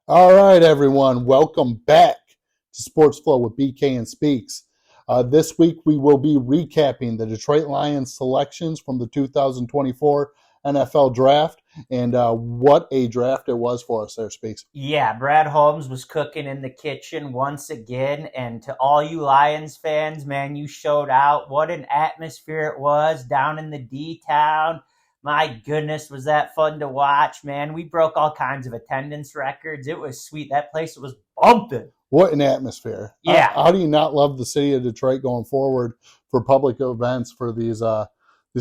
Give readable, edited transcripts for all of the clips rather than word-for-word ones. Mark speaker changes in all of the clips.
Speaker 1: All right, everyone. Welcome back to Sports Flow with BK and Speaks. This week, we will be recapping the Detroit Lions selections from the 2024 NFL Draft. And what a draft it was for us there, Speaks.
Speaker 2: Yeah, Brad Holmes was cooking in the kitchen once again. And to all you Lions fans, man, you showed out. What an atmosphere it was down in the D-Town. My goodness, was that fun to watch, man. We broke all kinds of attendance records. It was sweet. That place was bumping.
Speaker 1: What an atmosphere.
Speaker 2: Yeah.
Speaker 1: How do you not love the city of Detroit going forward for public events for these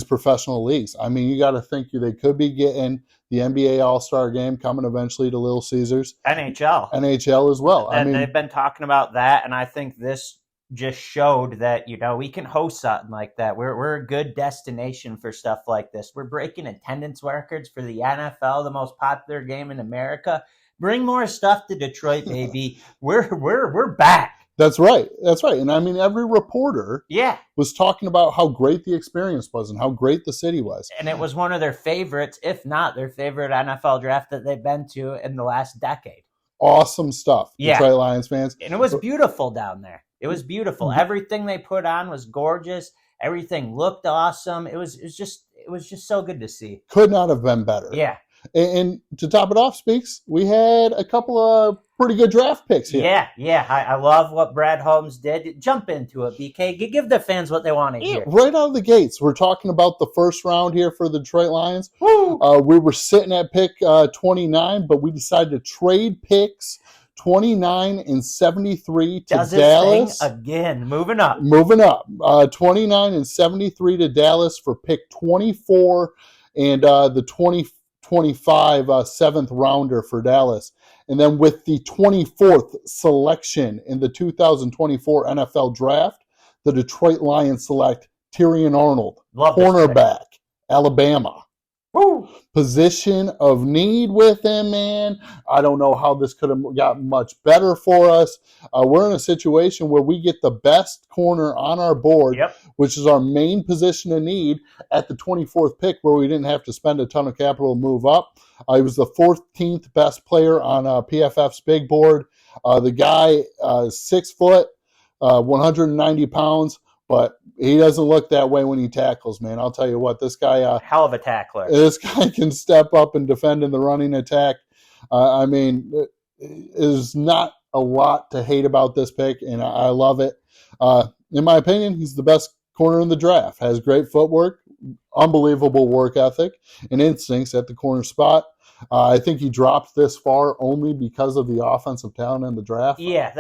Speaker 1: professional leagues? I mean, you got to think they could be getting the NBA All-Star game coming eventually to Little Caesars. NHL as well.
Speaker 2: They've been talking about that, and I think this just showed that, we can host something like that. We're a good destination for stuff like this. We're breaking attendance records for the NFL, the most popular game in America. Bring more stuff to Detroit, baby. We're back.
Speaker 1: That's right. And I mean, every reporter was talking about how great the experience was and how great the city was.
Speaker 2: And it was one of their favorites, if not their favorite NFL draft that they've been to in the last decade.
Speaker 1: Awesome stuff, Detroit Lions fans.
Speaker 2: And it was beautiful down there. It was beautiful. Mm-hmm. Everything they put on was gorgeous. Everything looked awesome. It was just so good to see.
Speaker 1: Could not have been better.
Speaker 2: Yeah.
Speaker 1: And to top it off, Speaks, we had a couple of pretty good draft picks here.
Speaker 2: Yeah. I love what Brad Holmes did. Jump into it, BK. Give the fans what they want to hear.
Speaker 1: Right out of the gates, we're talking about the first round here for the Detroit Lions. We were sitting at pick 29, but we decided to trade picks 29 and 73 to Dallas.
Speaker 2: Again, moving up.
Speaker 1: 29 and 73 to Dallas for pick 24 and the 2025 seventh rounder for Dallas. And then with the 24th selection in the 2024 NFL Draft, the Detroit Lions select Tyrion Arnold, cornerback, Alabama.
Speaker 2: Woo!
Speaker 1: Position of need with him, man. I don't know how this could have got much better for us. We're in a situation where we get the best corner on our board, which is our main position of need at the 24th pick, where we didn't have to spend a ton of capital to move up. He was the 14th best player on PFF's big board. The guy, 6 foot, 190 pounds. But he doesn't look that way when he tackles, man. I'll tell you what, this guy...
Speaker 2: hell of a tackler.
Speaker 1: This guy can step up and defend in the running attack. I mean, there's not a lot to hate about this pick, and I love it. In my opinion, he's the best corner in the draft. Has great footwork, unbelievable work ethic, and instincts at the corner spot. I think he dropped this far only because of the offensive talent in the draft.
Speaker 2: Yeah,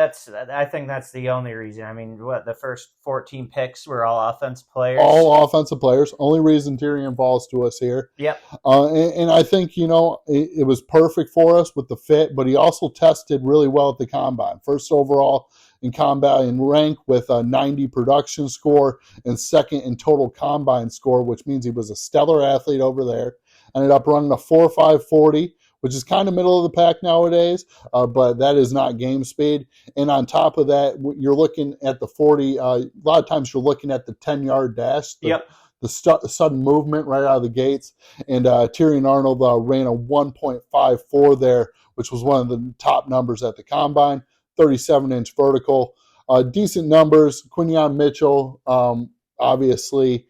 Speaker 2: I think that's the only reason. I mean, the first 14 picks were all offensive players?
Speaker 1: All offensive players. Only reason Tyrion falls to us here.
Speaker 2: Yep.
Speaker 1: And I think, it was perfect for us with the fit, but he also tested really well at the combine. First overall in combine rank with a 90 production score and second in total combine score, which means he was a stellar athlete over there. Ended up running a 4.5 40, which is kind of middle of the pack nowadays, but that is not game speed. And on top of that, you're looking at the 40. A lot of times you're looking at the 10-yard dash, the sudden movement right out of the gates. And Tyrion Arnold ran a 1.54 there, which was one of the top numbers at the combine, 37-inch vertical. Decent numbers. Quinyon Mitchell obviously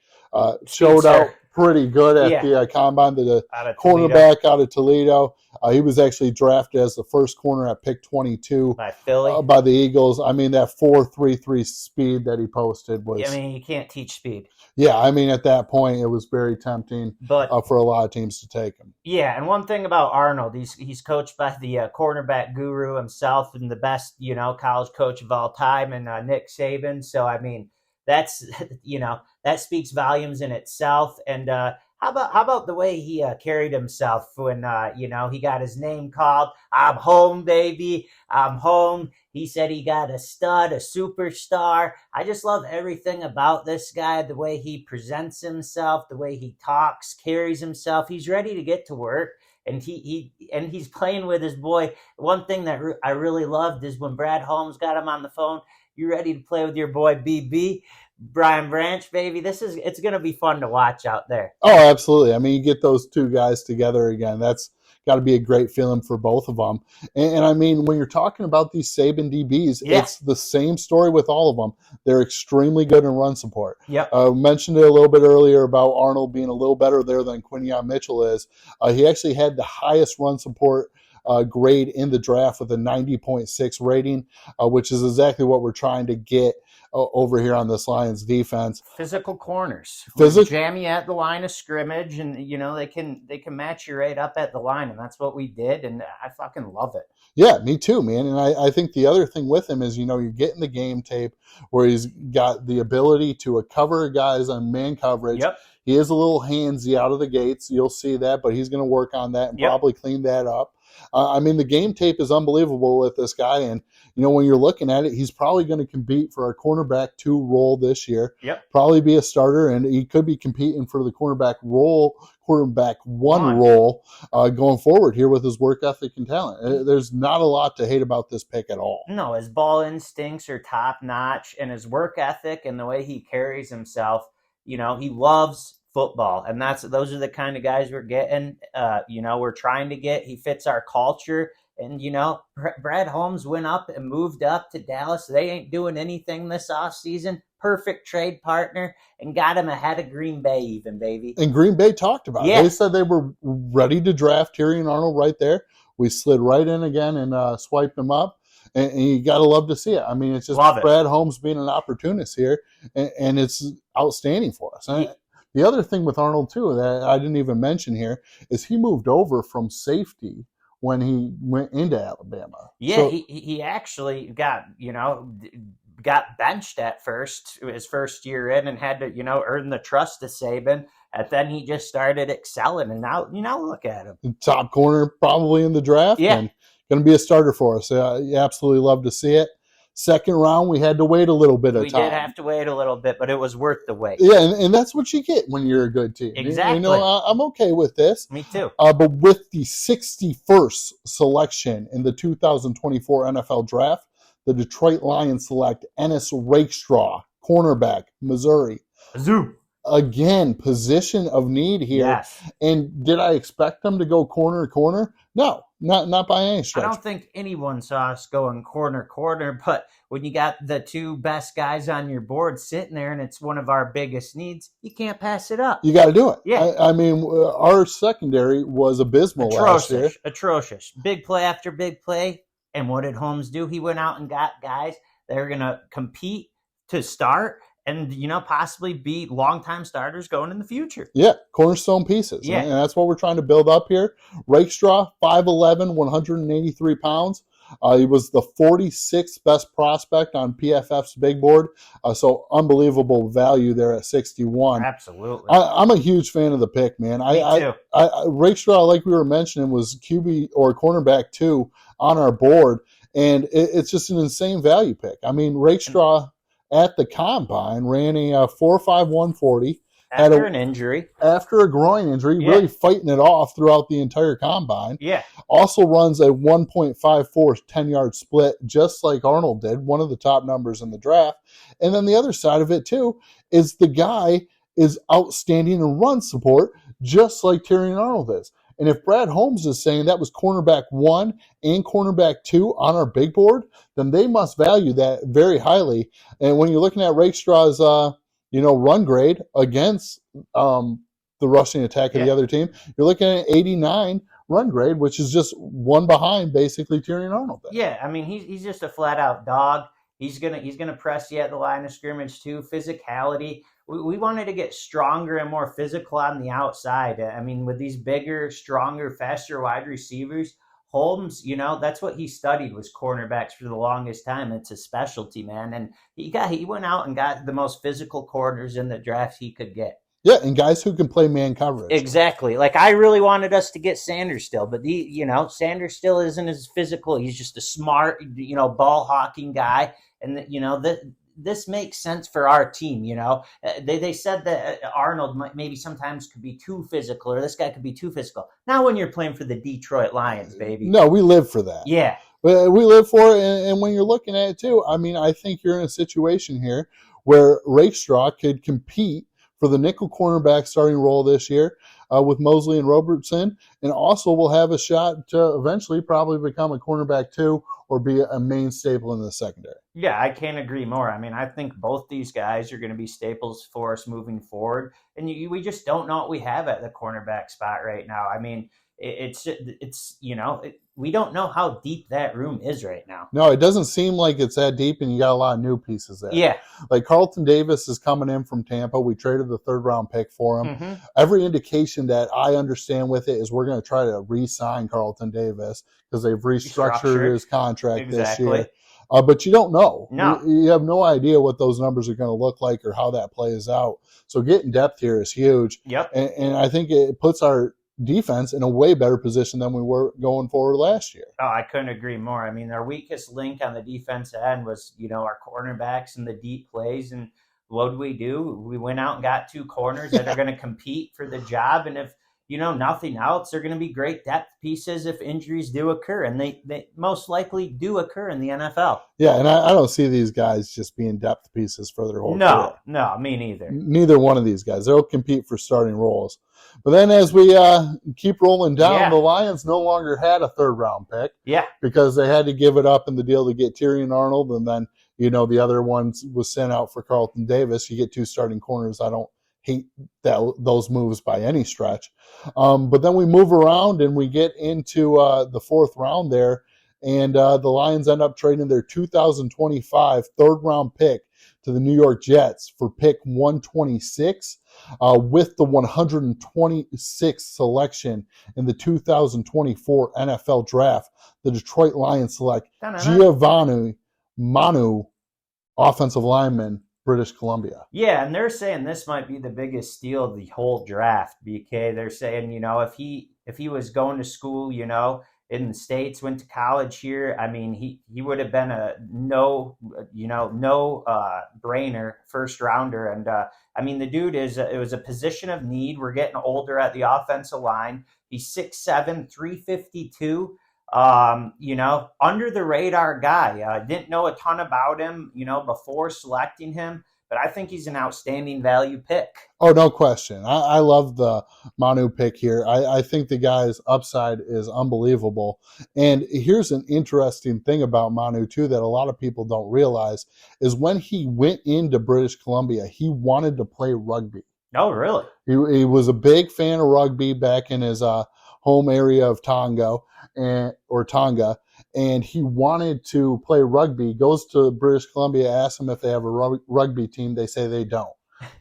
Speaker 1: showed out pretty good at the combine, the cornerback out of Toledo. He was actually drafted as the first corner at pick 22
Speaker 2: by Philly,
Speaker 1: by the Eagles. I mean, that 4.33 speed that he posted was...
Speaker 2: I mean, you can't teach speed.
Speaker 1: Yeah, I mean, at that point, it was very tempting for a lot of teams to take him.
Speaker 2: Yeah, and one thing about Arnold, he's coached by the cornerback guru himself and the best, college coach of all time, and Nick Saban. So, I mean, that's, that speaks volumes in itself. And how about the way he carried himself when, he got his name called? I'm home, baby. I'm home. He said he got a stud, a superstar. I just love everything about this guy, the way he presents himself, the way he talks, carries himself. He's ready to get to work. And he's playing with his boy. One thing that I really loved is when Brad Holmes got him on the phone. You ready to play with your boy BB? Brian Branch, baby. It's going to be fun to watch out there.
Speaker 1: Oh, absolutely. I mean, you get those two guys together again. That's got to be a great feeling for both of them. And I mean, when you're talking about these Saban DBs, it's the same story with all of them. They're extremely good in run support.
Speaker 2: Yep.
Speaker 1: Mentioned it a little bit earlier about Arnold being a little better there than Quinion Mitchell is. He actually had the highest run support grade in the draft with a 90.6 rating, which is exactly what we're trying to get over here on this Lions defense.
Speaker 2: Physical corners. Jam you at the line of scrimmage, and they can match you right up at the line, and that's what we did, and I fucking love it.
Speaker 1: Yeah, me too, man. And I think the other thing with him is, you're getting the game tape where he's got the ability to cover guys on man coverage.
Speaker 2: Yep.
Speaker 1: He is a little handsy out of the gates. You'll see that, but he's going to work on that and probably clean that up. I mean, the game tape is unbelievable with this guy. And, when you're looking at it, he's probably going to compete for a cornerback 2 role this year.
Speaker 2: Yep.
Speaker 1: Probably be a starter, and he could be competing for the cornerback 1 role going forward here with his work ethic and talent. There's not a lot to hate about this pick at all.
Speaker 2: No, his ball instincts are top notch, and his work ethic and the way he carries himself, he loves football, and those are the kind of guys we're getting. We're trying to get. He fits our culture, and Brad Holmes went up and moved up to Dallas. They ain't doing anything this offseason. Perfect trade partner, and got him ahead of Green Bay, even, baby.
Speaker 1: And Green Bay talked about it. They said they were ready to draft Tyrion Arnold right there. We slid right in again and swiped him up. And you got to love to see it. I mean, it's just Brad Holmes being an opportunist here, and it's outstanding for us. The other thing with Arnold, too, that I didn't even mention here is he moved over from safety when he went into Alabama.
Speaker 2: Yeah, so, he actually got benched at first, his first year in, and had to, earn the trust of Saban. And then he just started excelling, and now, look at him.
Speaker 1: Top corner probably in the draft.
Speaker 2: Yeah.
Speaker 1: And going to be a starter for us. You absolutely love to see it. Second round, we had to wait a little bit of time.
Speaker 2: We did have to wait a little bit, but it was worth the wait.
Speaker 1: Yeah, and that's what you get when you're a good team.
Speaker 2: Exactly.
Speaker 1: I'm okay with this.
Speaker 2: Me too.
Speaker 1: But with the 61st selection in the 2024 NFL Draft, the Detroit Lions select Ennis Rakestraw, cornerback, Missouri.
Speaker 2: Zoo.
Speaker 1: Again, position of need here.
Speaker 2: Yes.
Speaker 1: And did I expect them to go corner? No, not by any stretch.
Speaker 2: I don't think anyone saw us going corner, but when you got the 2 best guys on your board sitting there and it's one of our biggest needs, you can't pass it up.
Speaker 1: You got to do it.
Speaker 2: Yeah.
Speaker 1: I mean, our secondary was abysmal last year.
Speaker 2: Atrocious. Big play after big play. And what did Holmes do? He went out and got guys that are going to compete to start and, possibly be longtime starters going in the future.
Speaker 1: Yeah, cornerstone pieces.
Speaker 2: Yeah.
Speaker 1: And that's what we're trying to build up here. Rakestraw, 5'11", 183 pounds. He was the 46th best prospect on PFF's big board. So unbelievable value there at 61.
Speaker 2: Absolutely.
Speaker 1: I'm a huge fan of the pick, man.
Speaker 2: Me too.
Speaker 1: Rakestraw, like we were mentioning, was QB or cornerback 2 on our board. And it's just an insane value pick. I mean, Rakestraw at the combine ran a 4.5 140.
Speaker 2: After an injury.
Speaker 1: After a groin injury, really fighting it off throughout the entire combine.
Speaker 2: Yeah.
Speaker 1: Also runs a 1.54 10-yard split, just like Arnold did, one of the top numbers in the draft. And then the other side of it, too, is the guy is outstanding in run support, just like Tyrion Arnold is. And if Brad Holmes is saying that was cornerback 1 and cornerback 2 on our big board, then they must value that very highly. And when you're looking at Rakestraw's run grade against the rushing attack of the other team, you're looking at 89 run grade, which is just one behind basically Tyrion Arnold.
Speaker 2: Yeah, I mean he's just a flat out dog. He's gonna press you at the line of scrimmage too. Physicality. We wanted to get stronger and more physical on the outside. I mean, with these bigger, stronger, faster wide receivers, Holmes, that's what he studied was cornerbacks for the longest time. It's a specialty, man. And he went out and got the most physical corners in the draft he could get.
Speaker 1: Yeah, and guys who can play man coverage.
Speaker 2: Exactly. Like I really wanted us to get Sanders still, but Sanders still isn't as physical. He's just a smart, ball hawking guy. And this makes sense for our team. They said that Arnold maybe sometimes could be too physical, or this guy could be too physical. Now when you're playing for the Detroit Lions, baby.
Speaker 1: No, we live for that.
Speaker 2: Yeah.
Speaker 1: We live for it. And when you're looking at it too, I mean, I think you're in a situation here where Rakestraw could compete for the nickel cornerback starting role this year. with Mosley and Robertson, and also will have a shot to eventually probably become a cornerback too, or be a main staple in the secondary.
Speaker 2: Yeah, I can't agree more. I mean, I think both these guys are going to be staples for us moving forward, and we just don't know what we have at the cornerback spot right now. I mean, it's we don't know how deep that room is right now.
Speaker 1: No, it doesn't seem like it's that deep, and you got a lot of new pieces there.
Speaker 2: Yeah,
Speaker 1: like Carlton Davis is coming in from Tampa. We traded the 3rd-round pick for him.
Speaker 2: mm-hmm.
Speaker 1: Every indication that I understand with it is we're going to try to re-sign Carlton Davis because they've restructured his contract this year. But you don't know.
Speaker 2: No.
Speaker 1: You have no idea what those numbers are going to look like or how that plays out. So getting depth here is huge.
Speaker 2: Yep.
Speaker 1: And I think it puts our defense in a way better position than we were going forward last year.
Speaker 2: Oh, I couldn't agree more. I mean, our weakest link on the defense end was, our cornerbacks and the deep plays. And what did we do? We went out and got 2 corners that are going to compete for the job. And if, nothing else, they're going to be great depth pieces if injuries do occur. And they most likely do occur in the NFL.
Speaker 1: Yeah, and I don't see these guys just being depth pieces for their whole career.
Speaker 2: No, me neither.
Speaker 1: Neither one of these guys. They'll compete for starting roles. But then as we keep rolling down, the Lions no longer had a 3rd-round pick.
Speaker 2: Yeah.
Speaker 1: Because they had to give it up in the deal to get Tyrion Arnold, and then, the other one was sent out for Carlton Davis. You get 2 starting corners. I don't hate those moves by any stretch. But then we move around and we get into the 4th round there, and the Lions end up trading their 2025 3rd-round pick to the New York Jets for pick 126 with the 126th selection in the 2024 NFL Draft. The Detroit Lions select Giovanni Manu, offensive lineman, British Columbia.
Speaker 2: Yeah, and they're saying this might be the biggest steal of the whole draft, BK. They're saying, if he was going to school, in the States, went to college here, I mean, he would have been a no brainer 1st rounder. And I mean, the dude it was a position of need. We're getting older at the offensive line. He's 6'7", 352. Under the radar guy. Didn't know a ton about him, before selecting him, but I think he's an outstanding value pick.
Speaker 1: Oh, no question. I love the Manu pick here. I think the guy's upside is unbelievable. And here's an interesting thing about Manu, too, that a lot of people don't realize, is when he went into British Columbia, he wanted to play rugby.
Speaker 2: Oh, really?
Speaker 1: He was a big fan of rugby back in his home area of Tonga, and he wanted to play rugby. Goes to British Columbia, asks them if they have a rugby team. They say they don't.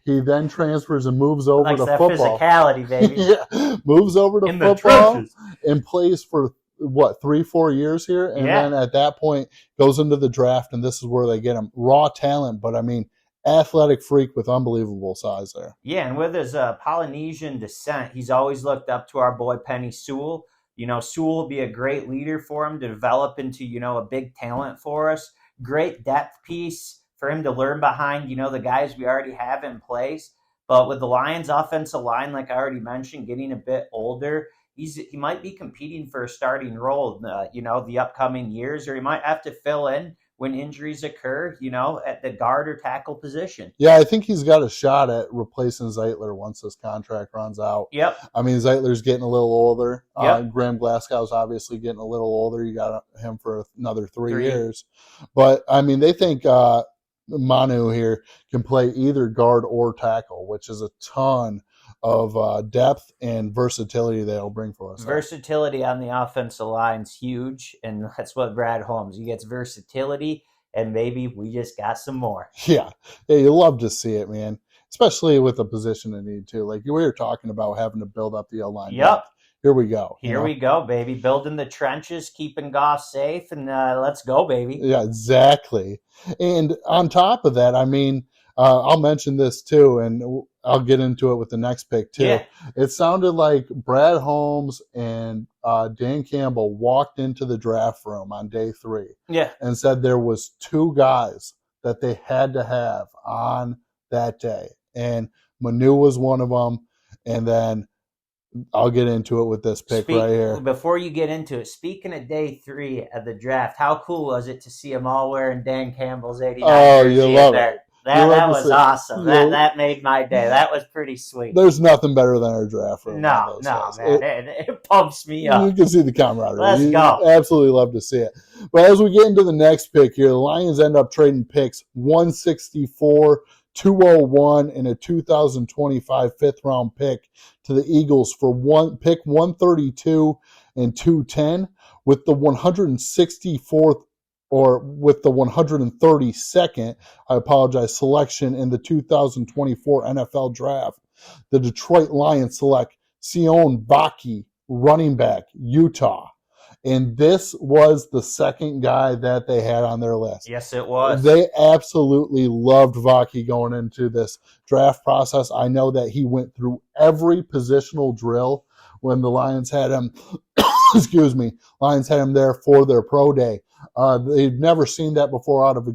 Speaker 1: He then transfers and moves over to football.
Speaker 2: Physicality, baby.
Speaker 1: Yeah, moves over to football and plays for 3-4 years here, and then at that point goes into the draft, and this is where they get him. Raw talent, but I mean, athletic freak with unbelievable size there.
Speaker 2: Yeah, and with his Polynesian descent, he's always looked up to our boy Penny Sewell. Sewell will be a great leader for him to develop into, a big talent for us. Great depth piece for him to learn behind, the guys we already have in place. But with the Lions offensive line, like I already mentioned, getting a bit older, he might be competing for a starting role, the upcoming years, or he might have to fill in when injuries occur, at the guard or tackle position.
Speaker 1: Yeah, I think he's got a shot at replacing Zeitler once this contract runs out.
Speaker 2: Yep.
Speaker 1: I mean, Zeitler's getting a little older.
Speaker 2: Yep.
Speaker 1: Graham Glasgow's obviously getting a little older. You got him for another 3 years. But, I mean, they think Manu here can play either guard or tackle, which is a ton of depth and versatility they'll bring for us.
Speaker 2: Versatility on the offensive line is huge, and that's what Brad Holmes. He gets versatility, and maybe we just got some more.
Speaker 1: Yeah, you love to see it, man, especially with the position of need, too. Like we were talking about having to build up the O-line.
Speaker 2: Yep.
Speaker 1: Here we go.
Speaker 2: Here we go, baby. Building the trenches, keeping Goff safe, and let's go, baby.
Speaker 1: Yeah, exactly. And on top of that, I mean, I'll mention this too, and I'll get into it with the next pick too.
Speaker 2: Yeah.
Speaker 1: It sounded like Brad Holmes and Dan Campbell walked into the draft room on day 3 and said there was 2 guys that they had to have on that day. And Manu was one of them. And then I'll get into it with this pick right here.
Speaker 2: Before you get into it, speaking of day 3 of the draft, how cool was it to see them all wearing Dan Campbell's 89
Speaker 1: Oh,
Speaker 2: jersey
Speaker 1: you love it. You love
Speaker 2: That
Speaker 1: to
Speaker 2: was
Speaker 1: see.
Speaker 2: awesome.
Speaker 1: You
Speaker 2: That made my day. That was pretty sweet.
Speaker 1: There's nothing better than our draft room on
Speaker 2: No,
Speaker 1: those
Speaker 2: no,
Speaker 1: days.
Speaker 2: man, it pumps me
Speaker 1: You
Speaker 2: up.
Speaker 1: can see the camaraderie.
Speaker 2: Let's
Speaker 1: You
Speaker 2: go.
Speaker 1: absolutely love to see it. But as we get into the next pick here, the Lions end up trading picks 164, 201, and a 2025 fifth round pick to the Eagles for pick 132 and 210 with the 164th or with the 132nd, I apologize, selection in the 2024 NFL draft. The Detroit Lions select Sion Vaki, running back, Utah. And this was the second guy that they had on their list.
Speaker 2: Yes, it was.
Speaker 1: They absolutely loved Vaki going into this draft process. I know that he went through every positional drill when the Lions had him. Excuse me, Lions had him there for their pro day. They've never seen that before out of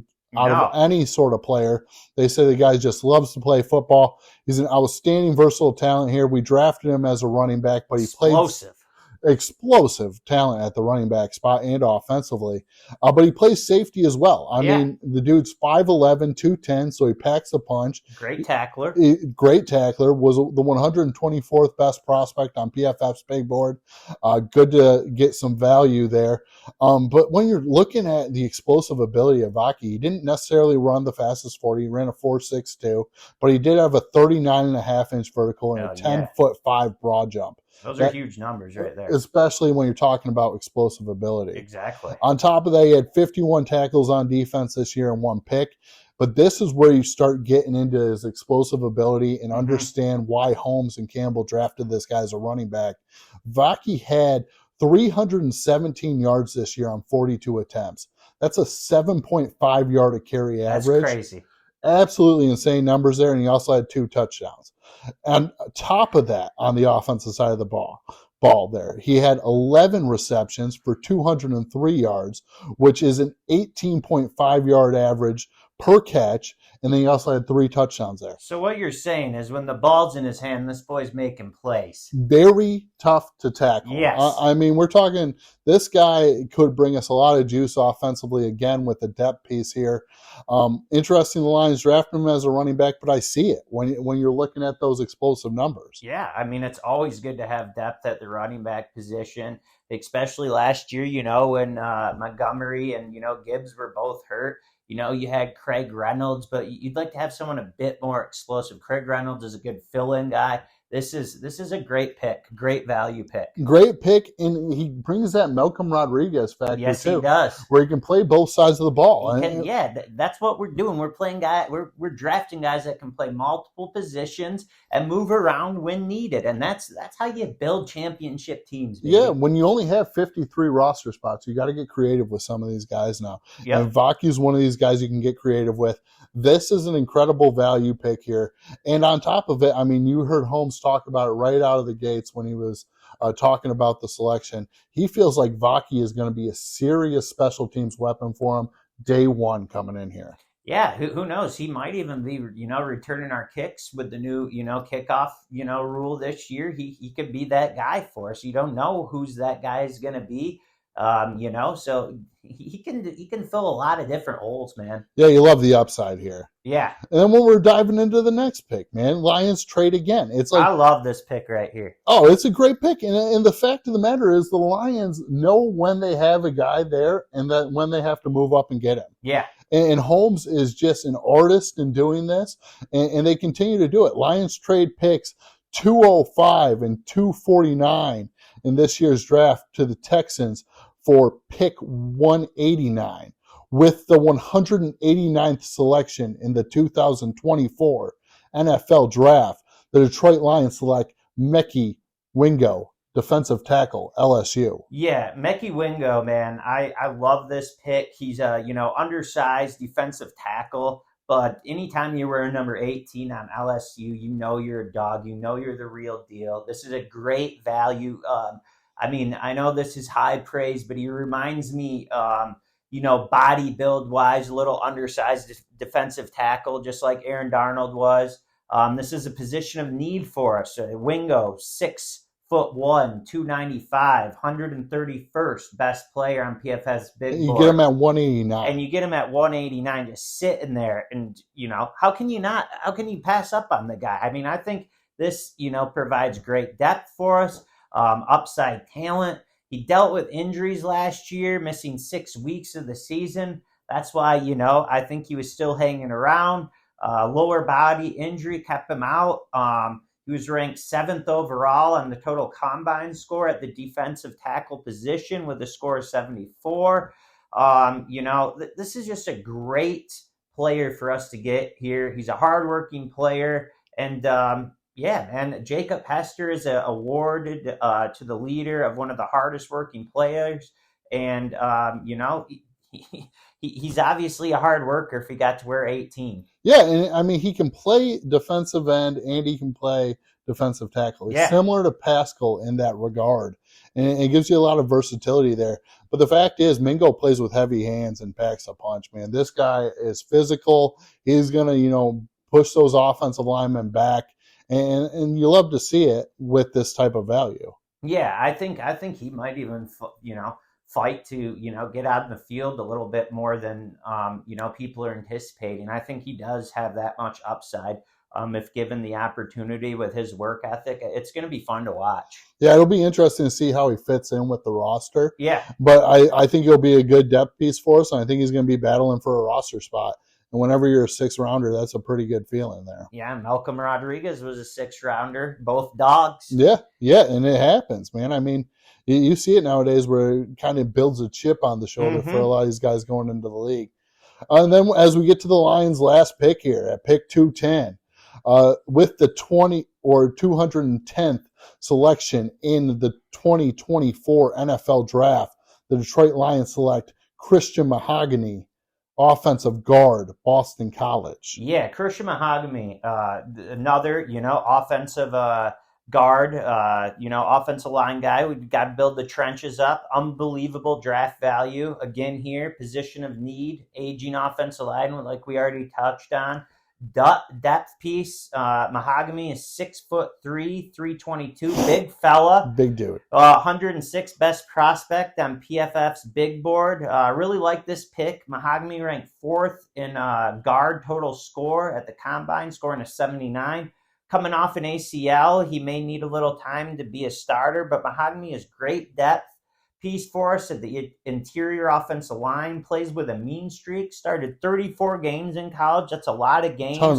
Speaker 1: any sort of player. They say the guy just loves to play football. He's an outstanding versatile talent here. We drafted him as a running back, but he played explosive talent at the running back spot and offensively. But he plays safety as well. I mean, the dude's 5'11", 210, so he packs a punch.
Speaker 2: Great tackler.
Speaker 1: Great tackler. Was the 124th best prospect on PFF's big board. Good to get some value there. But when you're looking at the explosive ability of Vaki, he didn't necessarily run the fastest 40. He ran a 4.62, but he did have a 39.5-inch vertical and a 10'5" broad jump.
Speaker 2: Those are huge numbers right there.
Speaker 1: Especially when you're talking about explosive ability.
Speaker 2: Exactly.
Speaker 1: On top of that, he had 51 tackles on defense this year and 1 pick. But this is where you start getting into his explosive ability and understand why Holmes and Campbell drafted this guy as a running back. Vaki had 317 yards this year on 42 attempts. That's a 7.5 yard a carry average.
Speaker 2: That's crazy.
Speaker 1: Absolutely insane numbers there, and he also had 2 touchdowns. And on top of that, on the offensive side of the ball there, he had 11 receptions for 203 yards, which is an 18.5 yard average per catch, and then he also had 3 touchdowns there.
Speaker 2: So what you're saying is when the ball's in his hand, this boy's making plays.
Speaker 1: Very tough to tackle.
Speaker 2: Yes.
Speaker 1: I mean, we're talking this guy could bring us a lot of juice offensively again with the depth piece here. Interesting, the Lions drafted him as a running back, but I see it when you're looking at those explosive numbers.
Speaker 2: Yeah, I mean, it's always good to have depth at the running back position, especially last year, when Montgomery and, Gibbs were both hurt. You had Craig Reynolds, but you'd like to have someone a bit more explosive. Craig Reynolds is a good fill-in guy. This is a great pick, great value pick.
Speaker 1: Great pick, and he brings that Malcolm Rodriguez factor
Speaker 2: yes,
Speaker 1: too.
Speaker 2: Yes, he does.
Speaker 1: Where he can play both sides of the ball.
Speaker 2: That's what we're doing. We're playing we're drafting guys that can play multiple positions and move around when needed, and that's how you build championship teams. Baby.
Speaker 1: Yeah, when you only have 53 roster spots, you got to get creative with some of these guys now. Yep. And Vaki's one of these guys you can get creative with. This is an incredible value pick here. And on top of it, I mean, you heard Holmes talk about it right out of the gates when he was talking about the selection. He feels like Vaki is going to be a serious special teams weapon for him day one coming in here.
Speaker 2: Yeah, who knows? He might even be, returning our kicks with the new, kickoff, rule this year. He could be that guy for us. You don't know who's that guy is going to be. So he can fill a lot of different holes, man.
Speaker 1: Yeah, you love the upside here.
Speaker 2: Yeah.
Speaker 1: And then when we're diving into the next pick, man, Lions trade again. It's like,
Speaker 2: I love this pick right here.
Speaker 1: Oh, it's a great pick. And the fact of the matter is the Lions know when they have a guy there and that when they have to move up and get him.
Speaker 2: Yeah.
Speaker 1: And Holmes is just an artist in doing this, and they continue to do it. Lions trade picks 205 and 249 in this year's draft to the Texans for pick 189 with the 189th selection in the 2024 NFL draft. The Detroit Lions select Mekhi Wingo, defensive tackle, LSU.
Speaker 2: Yeah, Mekhi Wingo, man. I love this pick. He's a, undersized defensive tackle. But anytime you wear number 18 on LSU, you're a dog. You're the real deal. This is a great value. I know this is high praise, but he reminds me, body build wise, a little undersized defensive tackle, just like Aaron Darnold was. This is a position of need for us. Wingo, 6'1", 295, 131st best player on PFF's big
Speaker 1: You get him
Speaker 2: board.
Speaker 1: at 189.
Speaker 2: And you get him at 189 just sitting there. And, how can you pass up on the guy? I mean, I think this, provides great depth for us, upside talent. He dealt with injuries last year, missing 6 weeks of the season. That's why, I think he was still hanging around. Lower body injury kept him out. He was ranked 7th overall on the total combine score at the defensive tackle position with a score of 74. This is just a great player for us to get here. He's a hardworking player. And yeah, man, Jacob Hester is awarded to the leader of one of the hardest working players. And, he's obviously a hard worker if he got to wear 18.
Speaker 1: Yeah, and I mean, he can play defensive end and he can play defensive tackle. He's similar to Pascal in that regard, and it gives you a lot of versatility there. But the fact is, Mingo plays with heavy hands and packs a punch, man. This guy is physical. He's going to, push those offensive linemen back, and you love to see it with this type of value.
Speaker 2: Yeah, I think he might even, fight to, get out in the field a little bit more than, people are anticipating. I think he does have that much upside. If given the opportunity with his work ethic, it's going to be fun to watch.
Speaker 1: Yeah, it'll be interesting to see how he fits in with the roster.
Speaker 2: Yeah.
Speaker 1: But I think he'll be a good depth piece for us, and I think he's going to be battling for a roster spot. And whenever you're a 6th-rounder, that's a pretty good feeling there.
Speaker 2: Yeah, Malcolm Rodriguez was a 6th-rounder, both dogs.
Speaker 1: Yeah, and it happens, man. I mean, you see it nowadays where it kind of builds a chip on the shoulder for a lot of these guys going into the league. And then as we get to the Lions' last pick here, at pick 210, with the 210th selection in the 2024 NFL Draft, the Detroit Lions select Christian Mahogany, offensive guard, Boston College.
Speaker 2: Yeah, Christian Mahogany, another, offensive guard, offensive line guy. We've got to build the trenches up. Unbelievable draft value. Again here, position of need, aging offensive line, like we already touched on. Depth piece. Mahogany is 6'3", 322, big fella,
Speaker 1: big dude.
Speaker 2: 106 best prospect on PFF's big board. Really like this pick. Mahogany ranked 4th in guard total score at the combine, scoring a 79. Coming off an ACL, he may need a little time to be a starter, but Mahogany is great depth piece for us at the interior offensive line, plays with a mean streak, started 34 games in college. That's a lot of games.
Speaker 1: Ton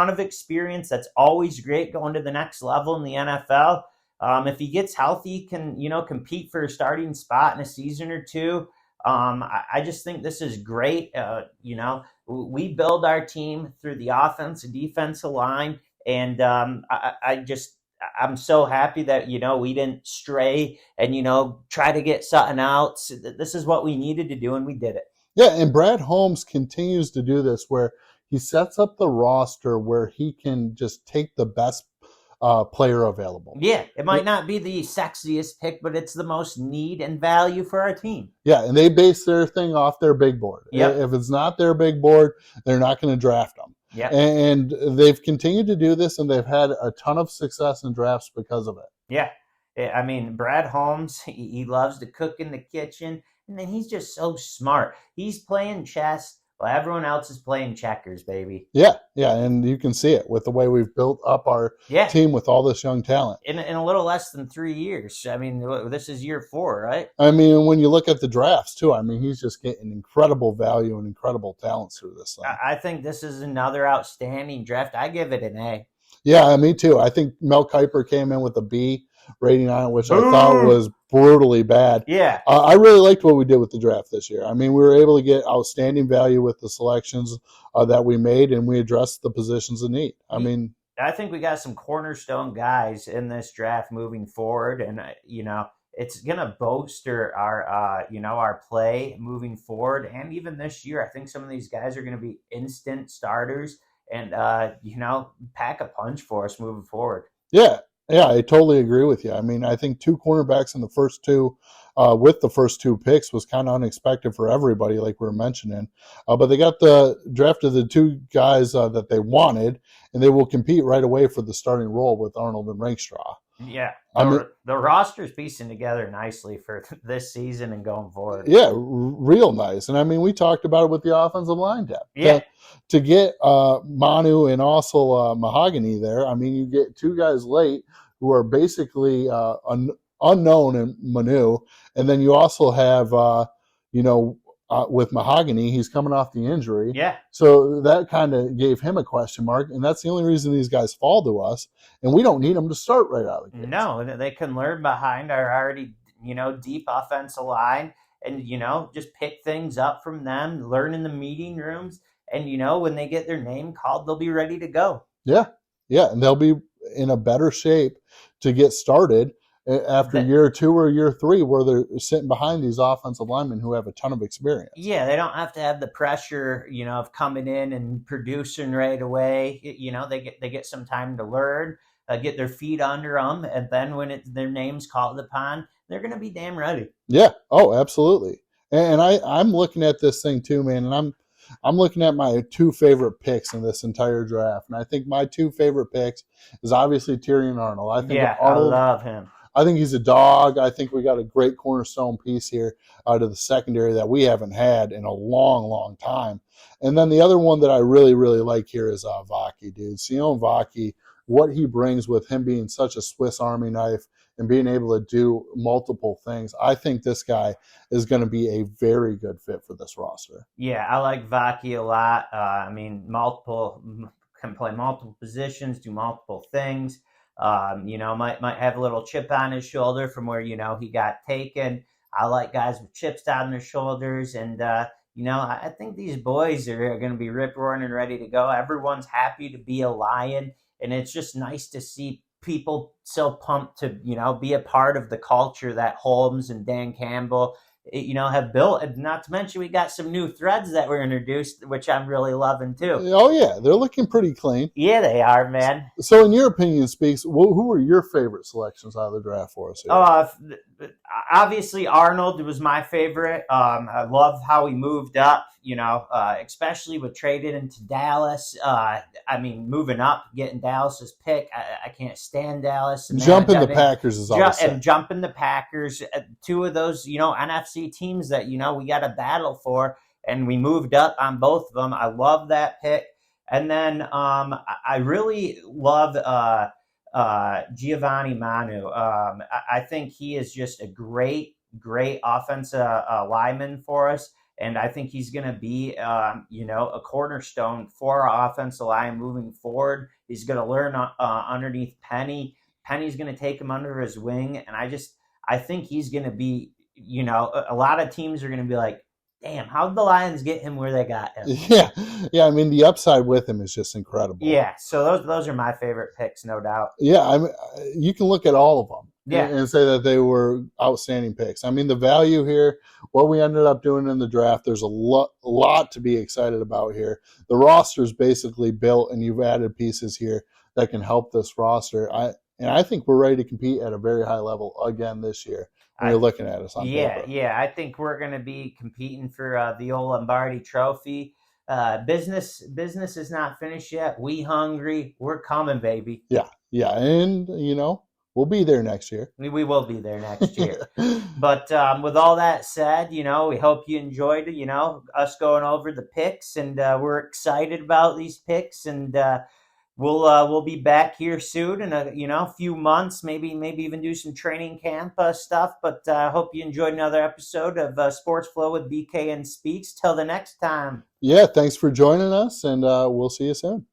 Speaker 1: of experience.
Speaker 2: That's always great going to the next level in the NFL. If he gets healthy, he can, compete for a starting spot in a season or two. I just think this is great. We build our team through the offensive, defensive line. And I'm so happy that, we didn't stray and, try to get something out. So this is what we needed to do, and we did it.
Speaker 1: Yeah, and Brad Holmes continues to do this where he sets up the roster where he can just take the best player available.
Speaker 2: Yeah, it might not be the sexiest pick, but it's the most need and value for our team.
Speaker 1: Yeah, and they base their thing off their big board.
Speaker 2: Yep.
Speaker 1: If it's not their big board, they're not going to draft them.
Speaker 2: Yeah,
Speaker 1: and they've continued to do this, and they've had a ton of success in drafts because of it.
Speaker 2: Yeah, I mean, Brad Holmes, he loves to cook in the kitchen, and then he's just so smart. He's playing chess while everyone else is playing checkers, baby.
Speaker 1: Yeah, and you can see it with the way we've built up our team with all this young talent.
Speaker 2: In a little less than 3 years. I mean, this is year 4, right?
Speaker 1: I mean, when you look at the drafts, too, I mean, he's just getting incredible value and incredible talents through this thing.
Speaker 2: I think this is another outstanding draft. I give it an A.
Speaker 1: Yeah, me too. I think Mel Kiper came in with a B rating on it, which I thought was brutally bad.
Speaker 2: Yeah.
Speaker 1: I really liked what we did with the draft this year. I mean, we were able to get outstanding value with the selections that we made, and we addressed the positions of need.
Speaker 2: I think we got some cornerstone guys in this draft moving forward, and, it's going to bolster our, our play moving forward. And even this year, I think some of these guys are going to be instant starters and, pack a punch for us moving forward.
Speaker 1: Yeah, I totally agree with you. I mean, I think 2 cornerbacks in the first 2 with the first 2 picks was kind of unexpected for everybody, like we were mentioning. But they got drafted the 2 guys that they wanted, and they will compete right away for the starting role with Arnold and Rankstraw.
Speaker 2: Yeah,
Speaker 1: I mean,
Speaker 2: the roster's piecing together nicely for this season and going forward.
Speaker 1: yeah, real nice. And I mean, we talked about it with the offensive line depth.
Speaker 2: Yeah,
Speaker 1: To get Manu and also Mahogany there, I mean, you get two guys late who are basically unknown in Manu, and then you also have, with Mahogany, he's coming off the injury.
Speaker 2: yeah.
Speaker 1: So that kind of gave him a question mark, and that's the only reason these guys fall to us, and we don't need them to start right out of the gate.
Speaker 2: No, they can learn behind our already, deep offensive line and, just pick things up from them, learn in the meeting rooms. And, when they get their name called, they'll be ready to go.
Speaker 1: Yeah. Yeah. And they'll be in a better shape to get started after year 2 or year 3, where they're sitting behind these offensive linemen who have a ton of experience.
Speaker 2: Yeah, they don't have to have the pressure, of coming in and producing right away. They get some time to learn, get their feet under them, and then when their name's called upon, they're going to be damn ready.
Speaker 1: Yeah. Oh, absolutely. And I'm looking at this thing too, man, and I'm looking at my 2 favorite picks in this entire draft, and I think my 2 favorite picks is obviously Tyrion Arnold. I think Arnold,
Speaker 2: I love him.
Speaker 1: I think he's a dog. I think we got a great cornerstone piece here out of the secondary that we haven't had in a long, long time. And then the other one that I really, really like here is Vaki, dude. Sion Vaki, what he brings with him being such a Swiss Army knife and being able to do multiple things. I think this guy is going to be a very good fit for this roster.
Speaker 2: Yeah, I like Vaki a lot. Can play multiple positions, do multiple things. Might have a little chip on his shoulder from where he got taken. I like guys with chips down their shoulders, and I think these boys are going to be rip roaring and ready to go. Everyone's happy to be a Lion, and it's just nice to see people so pumped to be a part of the culture that Holmes and Dan Campbell have built. And not to mention, we got some new threads that were introduced, which I'm really loving too.
Speaker 1: Oh yeah, they're looking pretty clean.
Speaker 2: Yeah, they are, man.
Speaker 1: So in your opinion, Speaks, who were your favorite selections out of the draft for us here?
Speaker 2: Obviously Arnold was my favorite. I love how he moved up, especially with trading into Dallas. Moving up, getting Dallas's pick. I can't stand Dallas.
Speaker 1: Jumping the Packers is always
Speaker 2: and jumping the Packers. 2 of those, NFC teams that, we got a battle for, and we moved up on both of them. I love that pick. And then I really love Giovanni Manu. I think he is just a great offensive lineman for us. And I think he's going to be, a cornerstone for our offensive line moving forward. He's going to learn underneath Penny. Penny's going to take him under his wing. And I think he's going to be, a lot of teams are going to be like, damn, how'd the Lions get him where they got him?
Speaker 1: Yeah. I mean, the upside with him is just incredible.
Speaker 2: Yeah. So those are my favorite picks, no doubt.
Speaker 1: Yeah. I mean, you can look at all of them.
Speaker 2: Yeah.
Speaker 1: And say that they were outstanding picks. I mean, the value here, what we ended up doing in the draft, there's a lot to be excited about here. The roster is basically built, and you've added pieces here that can help this roster. I think we're ready to compete at a very high level again this year. When you're looking at us on paper.
Speaker 2: Yeah. I think we're going to be competing for the old Lombardi Trophy. Business is not finished yet. We hungry. We're coming, baby.
Speaker 1: Yeah. And we'll be there next year.
Speaker 2: We will be there next year. But with all that said, we hope you enjoyed, us going over the picks, and we're excited about these picks, and we'll be back here soon in a few months, maybe even do some training camp stuff. But I hope you enjoyed another episode of Sports Flow with BK and Speaks. Till the next time.
Speaker 1: Yeah, thanks for joining us, and we'll see you soon.